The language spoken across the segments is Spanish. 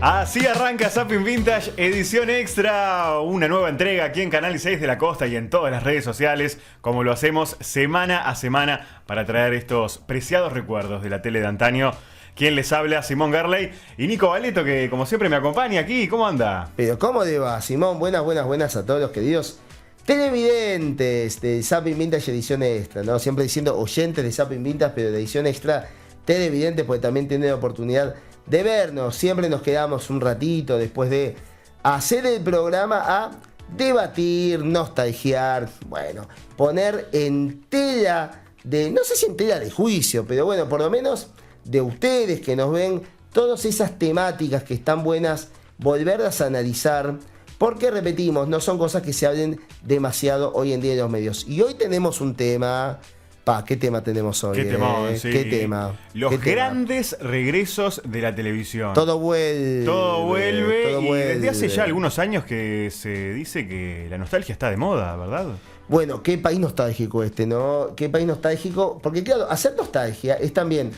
Así arranca Zapping Vintage, edición extra, una nueva entrega aquí en Canal 6 de la Costa y en todas las redes sociales, como lo hacemos semana a semana para traer estos preciados recuerdos de la tele de antaño. Quien les habla, Simón Garley y Nico Valeto, que como siempre me acompaña aquí. ¿Cómo anda? Pero ¿cómo le va, Simón? Buenas a todos los queridos televidentes de Zapping Vintage edición extra, ¿no? Siempre diciendo oyentes de Zapping Vintage, pero de edición extra televidentes, porque también tienen la oportunidad de vernos. Siempre nos quedamos un ratito después de hacer el programa a debatir, nostalgiar, bueno, poner en tela de, no sé si en tela de juicio, pero bueno, por lo menos de ustedes que nos ven, todas esas temáticas que están buenas, volverlas a analizar, porque repetimos, no son cosas que se hablen demasiado hoy en día en los medios. Y hoy tenemos un tema. ¿Qué tema tenemos hoy? ¿Qué tema? Sí. ¿Qué tema? Los ¿Qué grandes tema? regresos de la televisión. Todo vuelve. Todo vuelve. Y desde hace ya algunos años que se dice que la nostalgia está de moda, ¿verdad? Bueno, qué país nostálgico este, ¿no? Qué país nostálgico. Porque claro, hacer nostalgia es también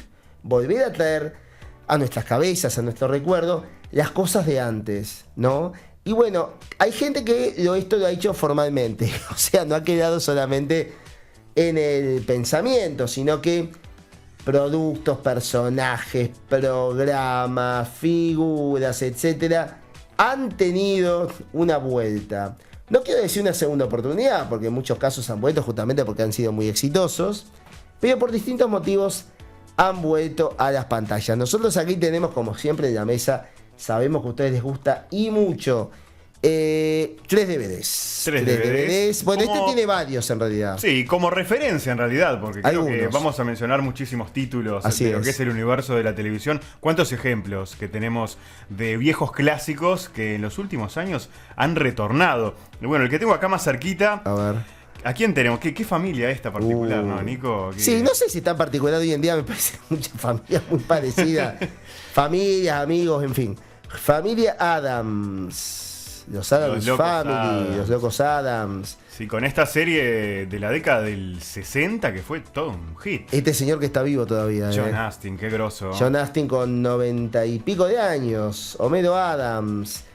volver a traer a nuestras cabezas, a nuestro recuerdo, las cosas de antes, ¿no? Y bueno, hay gente que esto lo ha hecho formalmente. O sea, no ha quedado solamente en el pensamiento, sino que productos, personajes, programas, figuras, etcétera, han tenido una vuelta. No quiero decir una segunda oportunidad, porque en muchos casos han vuelto justamente porque han sido muy exitosos, pero por distintos motivos han vuelto a las pantallas. Nosotros aquí tenemos, como siempre, en la mesa, sabemos que a ustedes les gusta y mucho. 3 DVDs. 3 DVDs. Bueno, como... este tiene varios en realidad. Sí, como referencia en realidad, porque creo que vamos a mencionar muchísimos títulos Así de lo que es el universo de la televisión. ¿Cuántos ejemplos que tenemos de viejos clásicos que en los últimos años han retornado? Bueno, el que tengo acá más cerquita. A ver. ¿A quién tenemos? ¿Qué familia esta particular, no, Nico? Sí, no sé si tan particular hoy en día, me parece mucha familia muy parecida. Familias, amigos, en fin. Familia Addams. Los Addams Family, los Locos Addams. Sí, con esta serie de la década del 60 que fue todo un hit. Este señor que está vivo todavía. John Astin, qué grosso. John Astin con 90 y pico de años. Homero Addams.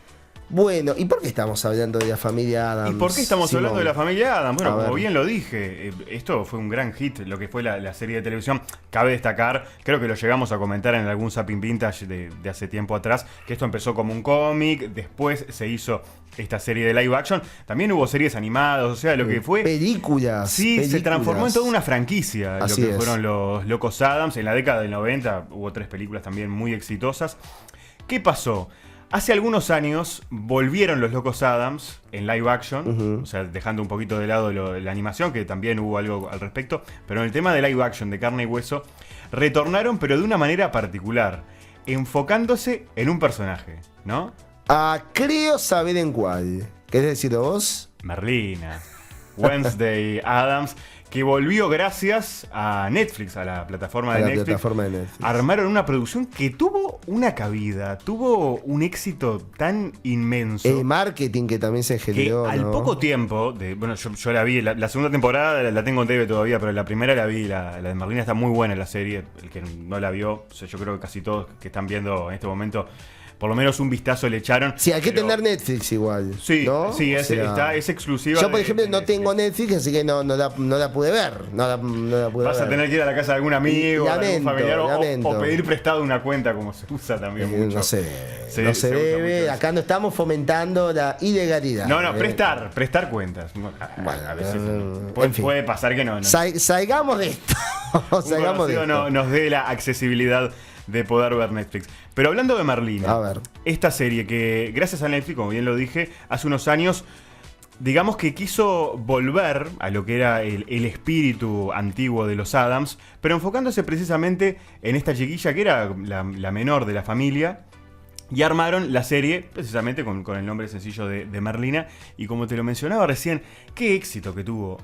Bueno, ¿y por qué estamos hablando de la familia Addams? ¿Y por qué estamos Simón? hablando de la familia Addams? Bueno, como bien lo dije, esto fue un gran hit, lo que fue la serie de televisión. Cabe destacar, creo que lo llegamos a comentar en algún Zapping Vintage de hace tiempo atrás, que esto empezó como un cómic, después se hizo esta serie de live action. También hubo series animadas, o sea, lo que fue... Películas. Sí, se transformó en toda una franquicia, Así lo que es. fueron los Locos Addams. En la década del 90 hubo 3 películas también muy exitosas. ¿Qué pasó? Hace algunos años volvieron los Locos Addams en live action, o sea, dejando un poquito de lado la animación, que también hubo algo al respecto, pero en el tema de live action, de carne y hueso, retornaron, pero de una manera particular, enfocándose en un personaje, ¿no? Creo saber en cuál. ¿Querés decirlo vos? Merlina, Wednesday Addams, que volvió gracias a Netflix, a la plataforma de Netflix. Armaron una producción que tuvo una cabida, tuvo un éxito tan inmenso. El marketing que también se generó, que al poco tiempo, bueno, yo la vi, la segunda temporada la tengo en TV todavía, pero la primera la vi, la de Merlina está muy buena la serie. El que no la vio, yo creo que casi todos que están viendo en este momento, por lo menos un vistazo le echaron. Sí, hay que tener Netflix igual. Sí, ¿no? sí, es exclusiva. Yo, por ejemplo, no tengo Netflix, así que no la pude ver. No la pude Vas ver. a tener que ir a la casa de algún amigo, de algún familiar, o pedir prestado una cuenta, como se usa también mucho. No sé. Sí, no se debe. Acá no estamos fomentando la ilegalidad. No, prestar cuentas. Bueno, a veces puede pasar que no. Salgamos de esto. Salgamos de esto. Nos dé la accesibilidad de poder ver Netflix. Pero hablando de Merlina, a ver, esta serie que gracias a Netflix, como bien lo dije, hace unos años, digamos que quiso volver a lo que era el espíritu antiguo de los Addams, pero enfocándose precisamente en esta chiquilla que era la menor de la familia. Y armaron la serie precisamente con el nombre sencillo de Merlina. Y como te lo mencionaba recién, qué éxito que tuvo,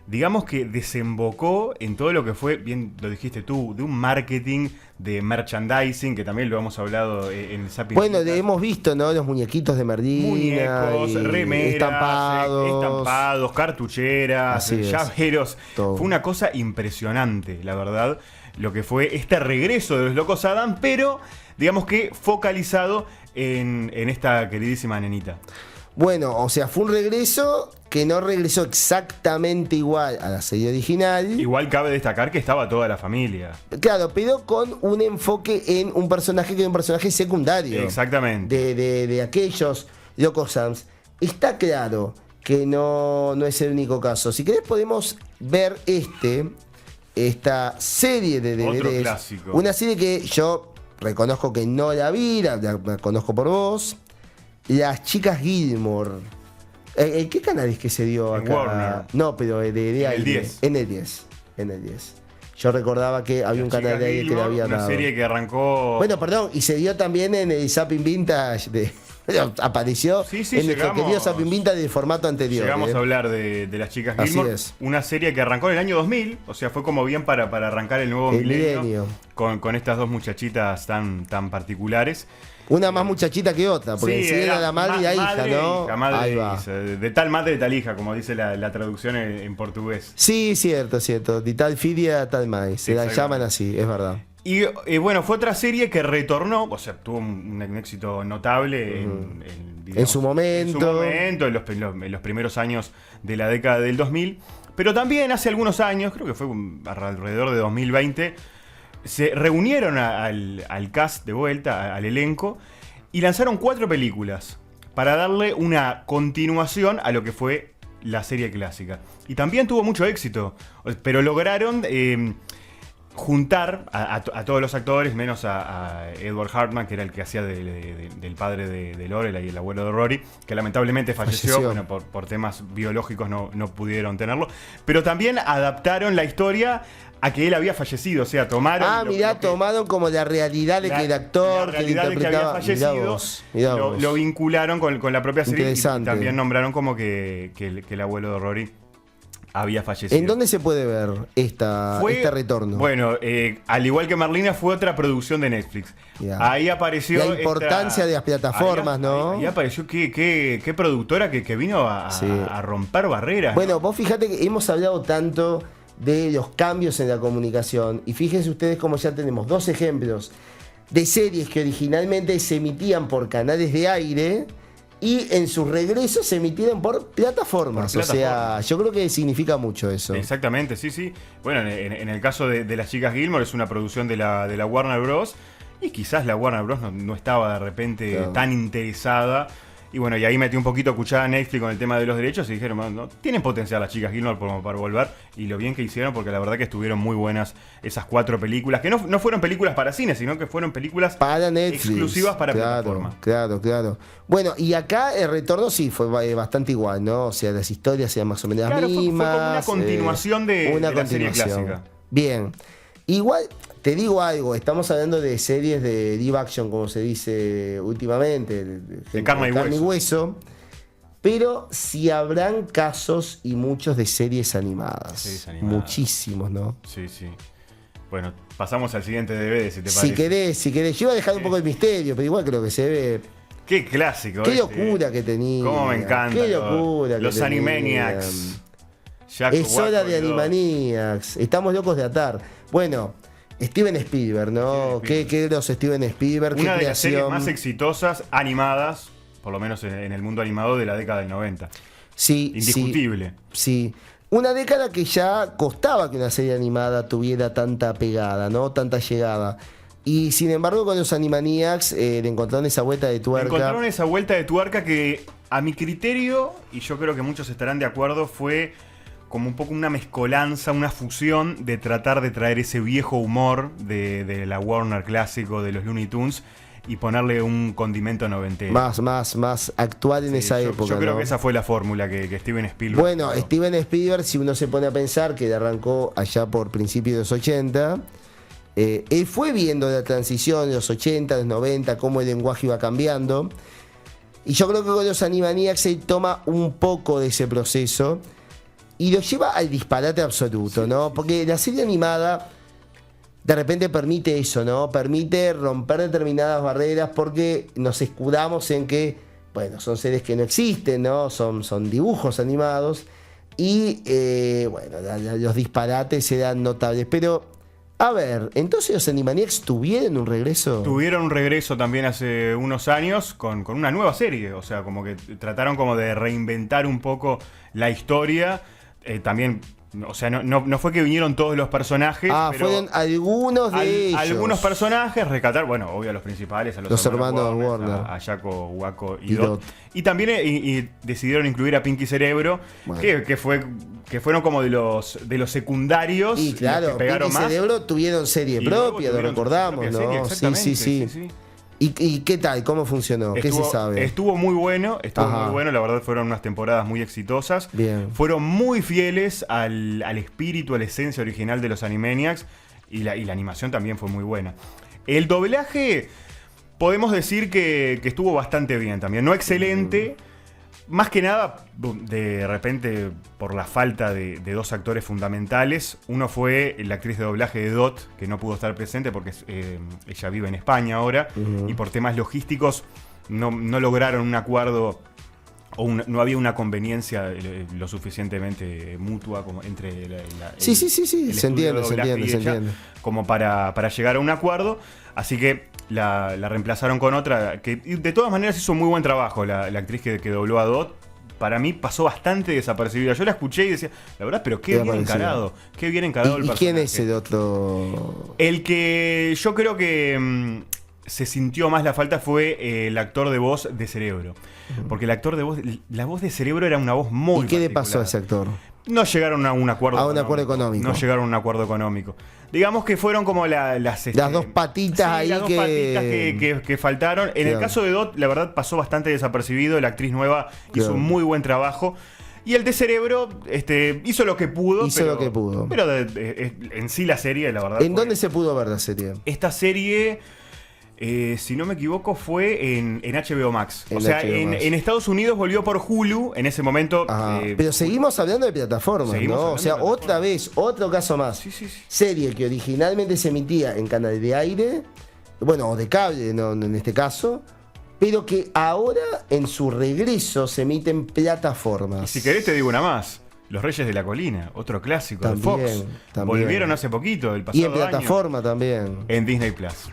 digamos que desembocó en todo lo que fue, bien lo dijiste tú, de un marketing, de merchandising, que también lo hemos hablado en el Zapping. Bueno, hemos visto, ¿no? Los muñequitos de Merlina. Muñecos, remeras, estampados, cartucheras, llaveros. Fue una cosa impresionante, la verdad. lo que fue este regreso de los Locos Adams, pero digamos que focalizado en esta queridísima nenita. Bueno, o sea, fue un regreso que no regresó exactamente igual a la serie original. Igual cabe destacar que estaba toda la familia. Claro, pero con un enfoque en un personaje que es un personaje secundario. Exactamente. De aquellos Locos Adams. Está claro que no es el único caso. Si querés podemos ver esta serie de DVDs. Otro clásico. Una serie que yo reconozco que no la vi, la conozco por vos. Las Chicas Gilmore. ¿En qué canal es que se dio en acá? Warner. No, pero de el 10. En el 10. En el 10. Yo recordaba que había un canal de aire que le había dado. Una serie que arrancó... Bueno, perdón, y se dio también en el Zapping Vintage apareció en nuestro querido Zapping Vintage del formato anterior. Llegamos a hablar de Las Chicas Gilmore. Una serie que arrancó en el año 2000, o sea, fue como bien para arrancar el nuevo milenio con estas dos muchachitas tan particulares. Una más muchachita que otra, porque si era la madre y la hija, ¿no? Ahí va. De tal madre de tal hija, como dice la traducción en portugués. Sí, cierto. De tal filia, tal madre. Se la llaman así, es verdad. Y bueno, fue otra serie que retornó, o sea, tuvo un éxito notable en su momento. En los primeros años de la década del 2000. Pero también hace algunos años, creo que fue alrededor de 2020, se reunieron al cast de vuelta, al elenco, y lanzaron 4 películas para darle una continuación a lo que fue la serie clásica. Y también tuvo mucho éxito, pero lograron juntar a todos los actores, menos a Edward Hartman, que era el que hacía del padre de Lorelai y el abuelo de Rory, que lamentablemente falleció. Bueno, por temas biológicos no pudieron tenerlo. Pero también adaptaron la historia a que él había fallecido, o sea, tomaron... tomaron como la realidad de que el actor que interpretaba... que había fallecido, lo vincularon con la propia serie y también nombraron como que el abuelo de Rory había fallecido. ¿En dónde se puede ver este retorno? Bueno, al igual que Merlina, fue otra producción de Netflix. Ahí apareció... La importancia de las plataformas, ¿no? Ahí apareció qué productora que vino a romper barreras. Bueno, vos fíjate que hemos hablado tanto de los cambios en la comunicación, y fíjense ustedes como ya tenemos 2 ejemplos de series que originalmente se emitían por canales de aire y en sus regresos se emitieron por plataformas. O sea, yo creo que significa mucho eso. Exactamente, sí. Bueno, en el caso de Las Chicas Gilmore, es una producción de la Warner Bros. Y quizás la Warner Bros. No estaba de repente tan interesada. Y bueno, y ahí metí un poquito cuchara a Netflix con el tema de los derechos y dijeron, no, tienen potencial Las Chicas Gilmore para volver. Y lo bien que hicieron, porque la verdad que estuvieron muy buenas esas 4 películas, que no fueron películas para cine, sino que fueron películas para Netflix, exclusivas para plataforma. Claro. Bueno, y acá el retorno sí fue bastante igual, ¿no? O sea, las historias eran más o menos las mismas. Fue como una continuación de la serie clásica. Bien. Igual, te digo algo, estamos hablando de series de live action, como se dice últimamente, de carne y hueso. Pero sí habrán casos y muchos de series animadas. Muchísimos, ¿no? Sí. Bueno, pasamos al siguiente DVD, si te parece. Si querés. Yo iba a dejar un poco el misterio, pero igual creo que se ve. Qué clásico. Qué locura que tenía. Cómo me encanta. Qué locura los Animaniacs. Es hora de Animaniacs. Estamos locos de atar. Bueno, Steven Spielberg, ¿no? Qué groso Steven Spielberg. Una de las series más exitosas animadas, por lo menos en el mundo animado, de la década del 90. Sí. Indiscutible. Sí. Una década que ya costaba que una serie animada tuviera tanta pegada, ¿no? Tanta llegada. Y sin embargo, con los Animaniacs le encontraron esa vuelta de tuerca. Encontraron esa vuelta de tuerca que, a mi criterio, y yo creo que muchos estarán de acuerdo, fue como un poco una mezcolanza, una fusión de tratar de traer ese viejo humor de la Warner clásico, de los Looney Tunes, y ponerle un condimento noventero. Más actual en esa época. Yo creo que esa fue la fórmula que Steven Spielberg. Bueno, Steven Spielberg, si uno se pone a pensar que arrancó allá por principios de los 80, él fue viendo la transición de los 80, los 90, cómo el lenguaje iba cambiando. Y yo creo que con los Animaniacs él toma un poco de ese proceso y lo lleva al disparate absoluto, ¿no? Porque la serie animada de repente permite eso, ¿no? Permite romper determinadas barreras porque nos escudamos en que, bueno, son series que no existen, ¿no? Son dibujos animados y, bueno, los disparates eran notables. Pero A ver, entonces los Animaniacs tuvieron un regreso. Tuvieron un regreso también hace unos años con una nueva serie. O sea, como que trataron como de reinventar un poco la historia. También, o sea, no fue que vinieron todos los personajes. Pero fueron algunos de ellos. Algunos personajes, rescatar, bueno, obvio a los principales, a los hermanos Warner. A Jaco, Waco y Dot. Y también y decidieron incluir a Pinky Cerebro, bueno, que fueron como de los secundarios. Y claro, que pegaron Pinky Cerebro tuvieron serie propia, lo recordamos, ¿no? Serie, sí. ¿Y qué tal? ¿Cómo funcionó? ¿Qué se sabe? Estuvo muy bueno, la verdad fueron unas temporadas muy exitosas. Bien. Fueron muy fieles al espíritu, a la esencia original de los Animaniacs y la animación también fue muy buena. El doblaje, podemos decir que estuvo bastante bien también, no excelente. Más que nada, de repente, por la falta de dos actores fundamentales. Uno fue la actriz de doblaje de Dot, que no pudo estar presente porque ella vive en España ahora. Y por temas logísticos no lograron un acuerdo o no había una conveniencia lo suficientemente mutua como entre sí, se entiende. Como para llegar a un acuerdo. Así que la reemplazaron con otra que de todas maneras hizo muy buen trabajo. La actriz que dobló a Dot, para mí pasó bastante desapercibida. Yo la escuché y decía, la verdad, pero qué bien encarado. Qué bien encarado el personaje. ¿Y quién es el otro? El que yo creo que se sintió más la falta fue el actor de voz de Cerebro. Porque el actor de voz, la voz de Cerebro era una voz muy ¿Y qué le particular. pasó a ese actor? No llegaron a un acuerdo económico. No llegaron a un acuerdo económico. Digamos que fueron como las dos patitas ahí las dos patitas que faltaron. En el caso de Dot, la verdad, pasó bastante desapercibido. La actriz nueva hizo un muy buen trabajo. Y el de Cerebro hizo lo que pudo. Pero en sí la serie, la verdad. ¿En dónde se pudo ver la serie? Esta serie, si no me equivoco, fue en HBO Max. En Estados Unidos volvió por Hulu en ese momento. Pero seguimos hablando de plataformas, ¿no? O sea, otra vez, otro caso más. Sí. Serie que originalmente se emitía en canal de aire, bueno, o de cable, ¿no? En este caso, pero que ahora en su regreso se emite en plataformas. Y si querés te digo una más. Los Reyes de la Colina, otro clásico de Fox. Volvieron hace poquito, el pasado año. Y en plataforma año, también. En Disney Plus.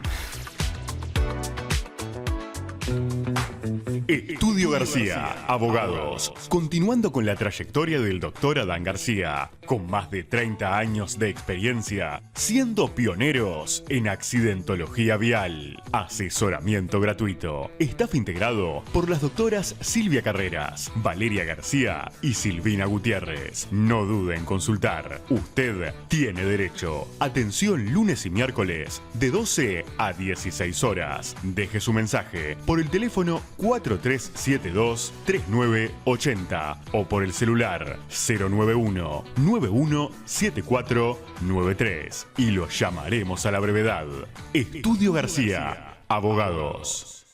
Estudio García, abogados. Continuando con la trayectoria del doctor Adán García, con más de 30 años de experiencia, siendo pioneros en accidentología vial. Asesoramiento gratuito. Staff integrado por las doctoras Silvia Carreras, Valeria García y Silvina Gutiérrez. No dude en consultar. Usted tiene derecho. Atención lunes y miércoles de 12 a 16 horas. Deje su mensaje por el teléfono 4372-3980 o por el celular 091-917493 y lo llamaremos a la brevedad. Estudio García, abogados.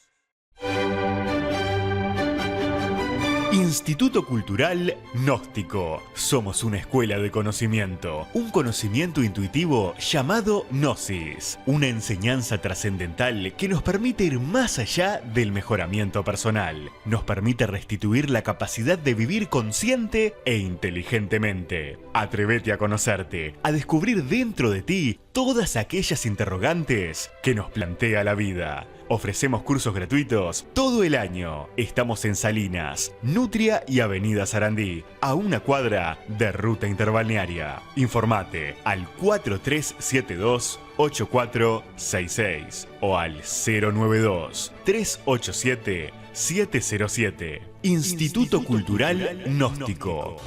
Instituto Cultural Gnóstico. Somos una escuela de conocimiento, un conocimiento intuitivo llamado Gnosis, una enseñanza trascendental que nos permite ir más allá del mejoramiento personal, nos permite restituir la capacidad de vivir consciente e inteligentemente. Atrévete a conocerte, a descubrir dentro de ti todas aquellas interrogantes que nos plantea la vida. Ofrecemos cursos gratuitos todo el año. Estamos en Salinas, Nutria y Avenida Sarandí, a una cuadra de Ruta Interbalnearia. Informate al 4372-8466 o al 092-387-707. Instituto Cultural Gnóstico.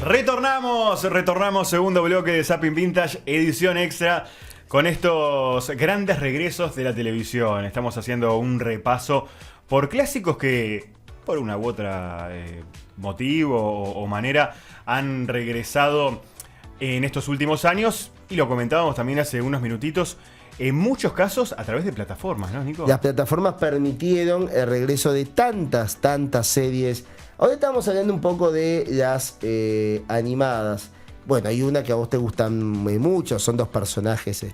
Retornamos, segundo bloque de Zapping Vintage, edición extra. Con estos grandes regresos de la televisión, estamos haciendo un repaso por clásicos que, por una u otra motivo o manera, han regresado en estos últimos años. Y lo comentábamos también hace unos minutitos, en muchos casos a través de plataformas, ¿no, Nico? Las plataformas permitieron el regreso de tantas series. Ahora estamos hablando un poco de las animadas. Bueno, hay una que a vos te gustan mucho, son dos personajes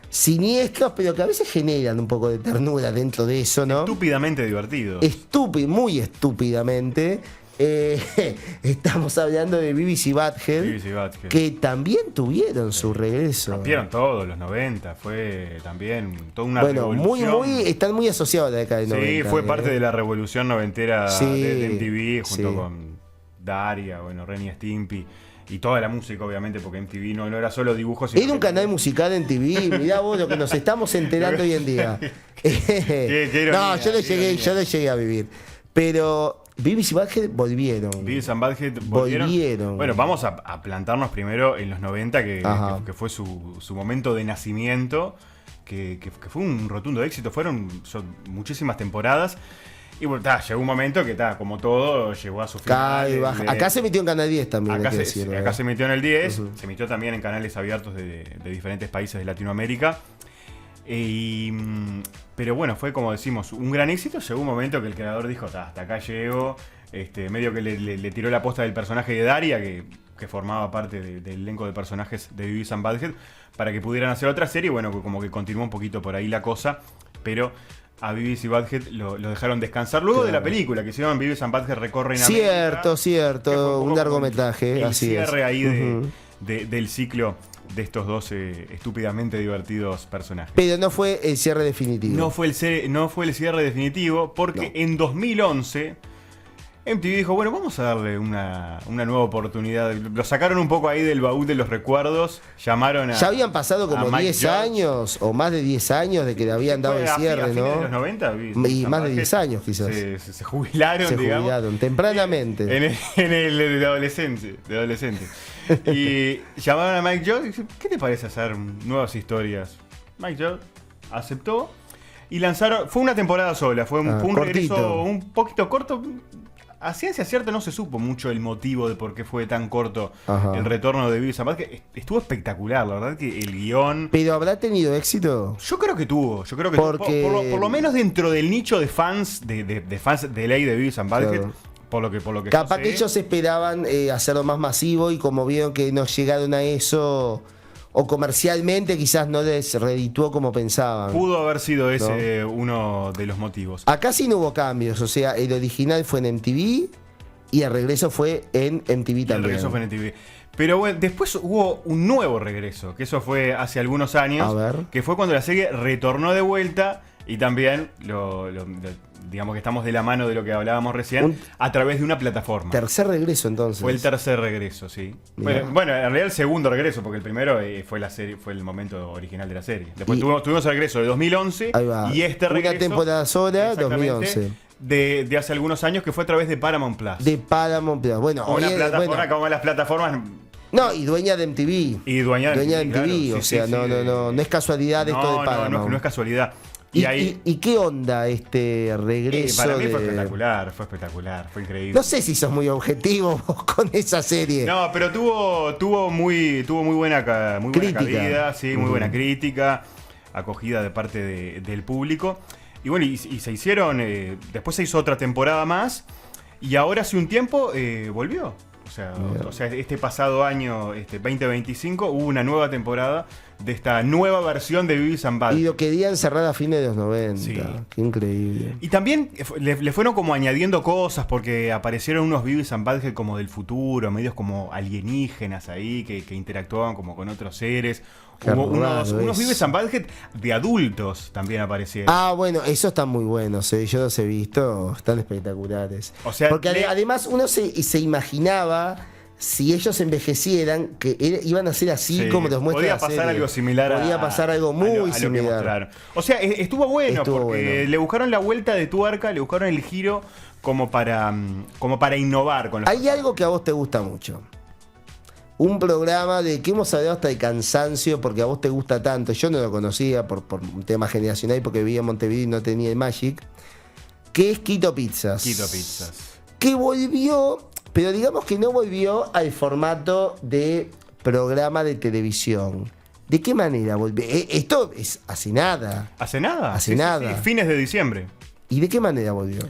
siniestros, pero que a veces generan un poco de ternura dentro de eso, ¿no? Estúpidamente divertido. Muy estúpidamente. Estamos hablando de BBC Butthead, BBC Butthead. que también tuvieron su regreso. Rompieron todos los 90, fue también toda una Bueno, revolución. están muy asociados a la década de 90. Sí, fue parte de la revolución noventera Sí, de MTV, junto sí. con Daria, bueno, Ren y Stimpy, y toda la música, obviamente, porque MTV no era solo dibujos. sino Era un que- canal musical en TV, mirá vos lo que nos estamos enterando hoy en día. Qué ironía, No, yo qué lo llegué a vivir. Pero BBC Butthead volvieron. Beavis and Butthead volvieron. Volvieron. Bueno, vamos a plantarnos primero en los 90, Ajá. que fue su momento de nacimiento, que fue un rotundo éxito. Fueron muchísimas temporadas. Y bueno, llegó un momento que, como todo, llegó a su final. Cae, baja. Acá se metió en Canal 10 también. Acá, hay que se, decirlo, acá se metió en el 10, Ujú. se emitió también en canales abiertos de diferentes países de Latinoamérica. Pero bueno, fue como decimos, un gran éxito. Llegó un momento que el creador dijo, hasta acá llego. Medio que le tiró la posta del personaje de Daria, que formaba parte del elenco de personajes de Beavis and Butthead, para que pudieran hacer otra serie. Bueno, como que continuó un poquito por ahí la cosa, pero a Beavis y Butthead lo dejaron descansar. Luego de la película que hicieron Beavis and Butthead recorren América, que fue Cierto, un poco largometraje, el así es. cierre ahí Ujú. del ciclo de estos dos estúpidamente divertidos personajes. Pero no fue el cierre definitivo. No fue el cierre definitivo porque en 2011 MTV dijo, bueno, vamos a darle una nueva oportunidad. Lo sacaron un poco ahí del baúl de los recuerdos, llamaron a... Ya habían pasado a como Mike 10 Judge. años o más de 10 años de que le habían dado el Fue cierre, a fines de ¿no? los 90, Y más de 10 años, quizás. Se jubilaron, Se digamos. jubilaron tempranamente. En el de adolescente. Y llamaron a Mike Judge y dice, ¿qué te parece hacer nuevas historias? Mike Judge aceptó y lanzaron... Fue una temporada sola, fue un cortito. regreso un poquito corto. A ciencia cierta no se supo mucho el motivo de por qué fue tan corto Ajá. el retorno de Beavis and Butthead. Estuvo espectacular, la verdad que el guión... Pero ¿habrá tenido éxito? Yo creo que tuvo, Porque- por lo menos dentro del nicho de fans de fans de ley de Beavis and Butthead, Claro. por lo que Capaz yo que sé. ellos esperaban hacerlo más masivo y como vieron que no llegaron a eso, o comercialmente quizás no les redituó como pensaban. Pudo haber sido ese uno de los motivos. Acá sí no hubo cambios, o sea, el original fue en MTV y el regreso fue en MTV Y el también. regreso fue en TV. Pero bueno, después hubo un nuevo regreso, que eso fue hace algunos años, A ver. que fue cuando la serie retornó de vuelta y también digamos que estamos de la mano de lo que hablábamos recién, a través de una plataforma. Tercer regreso entonces. Fue el tercer regreso, sí. Mirá. Bueno, en realidad el segundo regreso, porque el primero fue la serie, fue el momento original de la serie. Después Y- tuvimos el regreso de 2011 Ahí va. y este Una regreso... temporada sola, exactamente, 2011. De hace algunos años, que fue a través de Paramount Plus. De Paramount Plus. Bueno, Una hoy- plataforma bueno, como las plataformas no, y dueña de MTV. y dueña de Dueña de MTV, MTV, claro. o Sí, sea, sí, no, sí, no es casualidad esto de Paramount. no es casualidad. ¿Y, Y ahí... y qué onda este regreso? para mí fue de- espectacular, fue increíble. No sé si sos muy objetivo vos con esa serie. No, pero tuvo muy buena Crítica. cabida, sí, muy Ujú. buena crítica, acogida de parte del público. Y bueno, y se hicieron, después se hizo otra temporada más, y ahora hace un tiempo volvió. O sea, este pasado año, 2025, hubo una nueva temporada de esta nueva versión de Beavis and Y Butthead. lo querían cerrar a fines de los 90. Sí. Qué increíble. Y también le fueron como añadiendo cosas, porque aparecieron unos Beavis and Butthead como del futuro, medios como alienígenas ahí, que interactuaban como con otros seres. Qué Hubo raro unos eso. Beavis and Butthead de adultos también aparecieron. Ah, bueno, esos están muy buenos, yo los he visto, están espectaculares. O sea, porque además uno se imaginaba, si ellos envejecieran, que iban a ser así Sí, como los muestra podía la pasar serie. algo similar Podía pasar algo a muy lo que similar. mostraron. O sea, estuvo bueno, Estuvo porque bueno. le buscaron la vuelta de tuerca, le buscaron el giro como para innovar con las Hay algo que a vos te gusta mucho. Un programa de que hemos hablado hasta de cansancio porque a vos te gusta tanto. Yo no lo conocía por un tema generacional y porque vivía en Montevideo y no tenía el Magic. Que es Quito Pizzas. Quito Pizzas. Que volvió, pero digamos que no volvió al formato de programa de televisión. ¿De qué manera volvió? Esto es hace nada. ¿Hace nada? Hace nada. Fines de diciembre. ¿Y de qué manera volvió?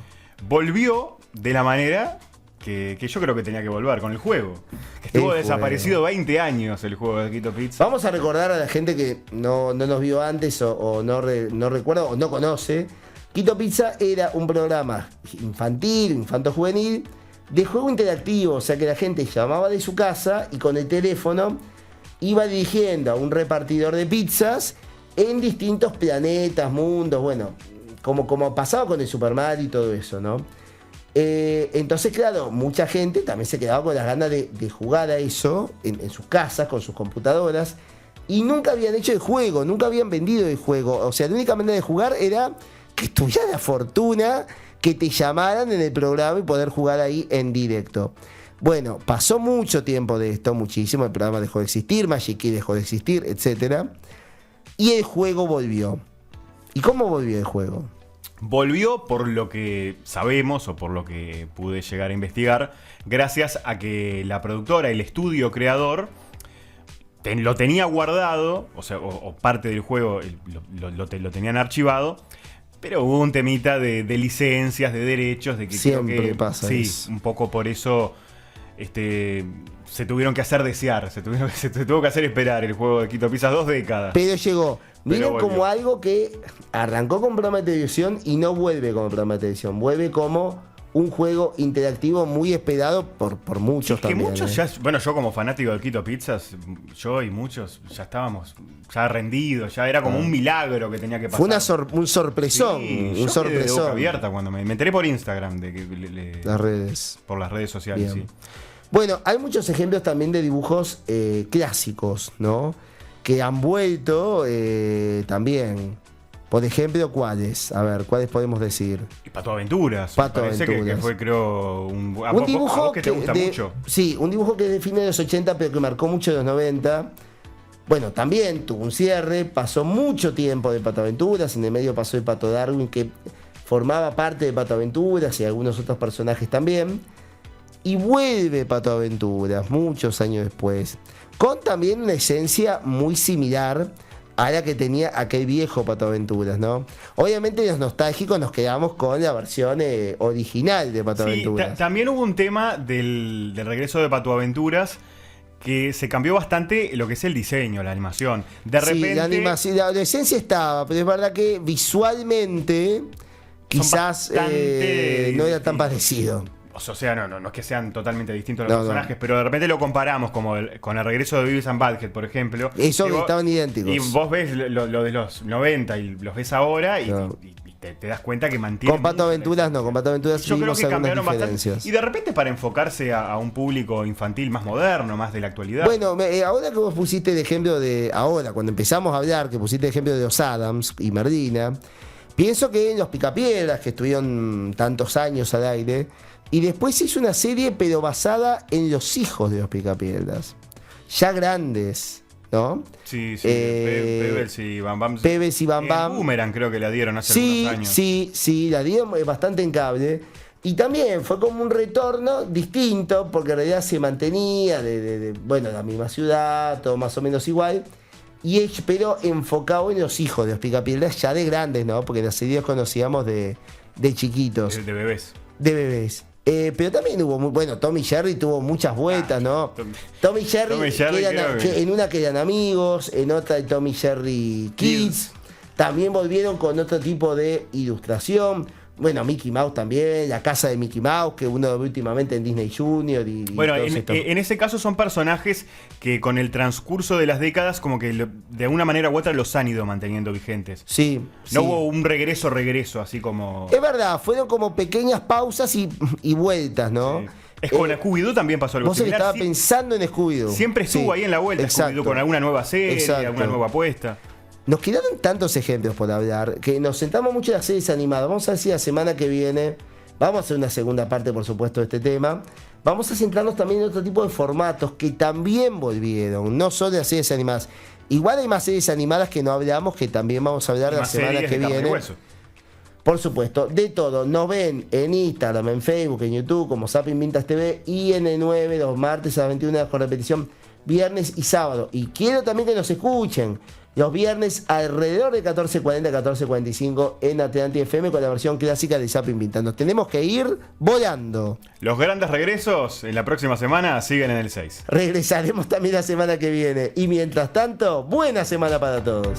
Volvió de la manera que yo creo que tenía que volver, con el juego. Que estuvo El desaparecido 20 años el juego de Quito Pizza. Vamos a recordar a la gente que no nos vio antes o no recuerda o no conoce. Quito Pizza era un programa infantil, infanto-juvenil, de juego interactivo, o sea que la gente llamaba de su casa y con el teléfono iba dirigiendo a un repartidor de pizzas en distintos planetas, mundos, bueno, como pasaba con el Super Mario y todo eso, ¿no? Entonces, claro, mucha gente también se quedaba con las ganas de jugar a eso en sus casas, con sus computadoras, y nunca habían hecho el juego, nunca habían vendido el juego. O sea, la única manera de jugar era que estuviera la fortuna, que te llamaran en el programa y poder jugar ahí en directo. Bueno, pasó mucho tiempo de esto, muchísimo, el programa dejó de existir, Magic Key dejó de existir, etc. Y el juego volvió. ¿Y cómo volvió el juego? Volvió, por lo que sabemos o por lo que pude llegar a investigar, gracias a que la productora, el estudio creador, lo tenía guardado, o sea, o parte del juego lo tenían archivado, pero hubo un temita de licencias, de derechos, de que siempre creo que pasa sí, eso. un poco por eso se tuvieron que hacer desear, se tuvo que hacer esperar el juego de Quito Pizzas 2 décadas. Pero llegó. Miren volvió. como algo que arrancó con programa de televisión y no vuelve como programa de televisión. Vuelve como un juego interactivo muy esperado por muchos Es que también. muchos ya, bueno, yo como fanático del Quito Pizzas, yo y muchos ya estábamos ya rendidos, ya era como un milagro que tenía que pasar. Fue un sorpresón. Sí, un yo quedé de boca sorpresón. abierta cuando me enteré por Instagram, de que Las redes. por las redes sociales, Bien. sí. Bueno, hay muchos ejemplos también de dibujos clásicos, ¿no? Que han vuelto también. Por ejemplo, ¿cuáles? A ver, ¿cuáles podemos decir? Y Pato Aventuras. Pato parece Aventuras. Que fue, creo, un dibujo a vos que te gusta mucho. Sí, un dibujo que define de los 80, pero que marcó mucho de los 90. Bueno, también tuvo un cierre, pasó mucho tiempo de Pato Aventuras, en el medio pasó el Pato Darwin, que formaba parte de Pato Aventuras y algunos otros personajes también. Y vuelve Pato Aventuras, muchos años después, con también una esencia muy similar a la que tenía aquel viejo Pato Aventuras, ¿no? Obviamente los nostálgicos nos quedamos con la versión original de Pato Sí, Aventuras. también hubo un tema del regreso de Pato Aventuras que se cambió bastante lo que es el diseño, la animación. De repente, Sí, la animación, la esencia estaba, pero es verdad que visualmente quizás bastante no era tan distintos. parecido. O sea, no es que sean totalmente distintos los No, personajes, pero de repente lo comparamos como con el regreso de Beavis and Butthead, por ejemplo. Eso Y que vos- estaban idénticos. Y vos ves lo de los 90 y los ves ahora y, No. y te das cuenta que mantienen... Con Pato mucho la Aventuras no, con Pato Aventuras Yo creo vimos que algunas cambiaron diferencias. bastante. Y de repente para enfocarse a un público infantil más moderno, más de la actualidad. Bueno, ahora que vos pusiste el ejemplo de... Ahora, cuando empezamos a hablar, que pusiste el ejemplo de los Addams y Merdina, pienso que en los Picapiedras, que estuvieron tantos años al aire, y después se hizo una serie, pero basada en los hijos de los Picapiedras. Ya grandes, ¿no? Sí, Pebbles y Bam Bam. Pebbles y Bam Bam. Boomerang creo que la dieron hace Sí, algunos años. sí, la dieron bastante en cable. Y también fue como un retorno distinto, porque en realidad se mantenía bueno, la misma ciudad, todo más o menos igual. Pero enfocado en los hijos de los Picapiedras, ya de grandes, ¿no? Porque las series conocíamos de chiquitos, De bebés. de bebés. Pero también hubo, bueno, Tom y Jerry tuvo muchas vueltas, ¿no? Tom y Jerry, Tom y Jerry que eran- creo que- que en una que eran amigos, en otra Tom y Jerry Kids. También volvieron con otro tipo de ilustración. Bueno, Mickey Mouse también, la casa de Mickey Mouse, que uno ve últimamente en Disney Junior. Y Bueno, todos estos. en ese caso son personajes que con el transcurso de las décadas como que de una manera u otra los han ido manteniendo vigentes. Sí, No sí. hubo un regreso, así como... Es verdad, fueron como pequeñas pausas y vueltas, ¿no? Sí. Es con Scooby-Doo también pasó algo Vos sabés que similar. estaba pensando en Scooby-Doo. Siempre estuvo Sí, ahí en la vuelta exacto. Scooby-Doo con alguna nueva serie, Exacto. alguna nueva apuesta. Nos quedaron tantos ejemplos por hablar que nos sentamos mucho en las series animadas. Vamos a ver si la semana que viene vamos a hacer una segunda parte, por supuesto, de este tema. Vamos a centrarnos también en otro tipo de formatos que también volvieron, no solo las series animadas. Igual hay más series animadas que no hablamos, que también vamos a hablar la Más semana series que de carne y viene. hueso. Por supuesto, de todo. Nos ven en Instagram, en Facebook, en YouTube, como Sapin Vintas TV y en el 9, los martes a las 21 con repetición, viernes y sábado. Y quiero también que nos escuchen los viernes alrededor de 14:40, 14:45 en Atlantic FM con la versión clásica de Sapin Vintas. Nos tenemos que ir volando. Los grandes regresos en la próxima semana siguen en el 6. Regresaremos también la semana que viene. Y mientras tanto, buena semana para todos.